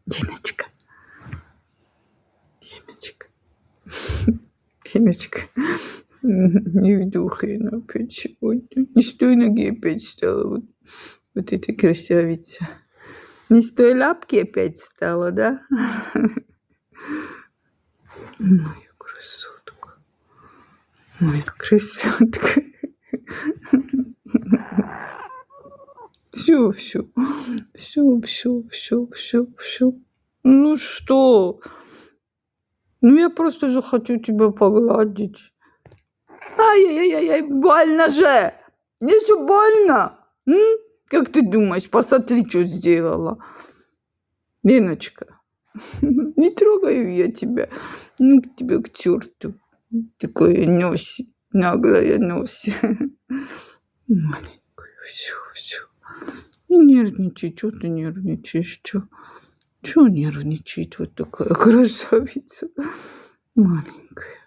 Диночка. Диночка. Не вдохай она опять сегодня. Не с той ноги опять встала. Вот эта красавица. Не с той лапки опять встала, да? Моя красотка. Моя красотка. Все. Ну что? Ну я просто же хочу тебя погладить. Ай-яй-яй, больно же! Мне же больно. Как ты думаешь? Посмотри, что сделала. Леночка, не трогаю я тебя. Ну, к тебе к черту. Такое носи, наглая носи. Маленькая, все. Не нервничай, что ты нервничаешь, что нервничает вот такая красавица маленькая.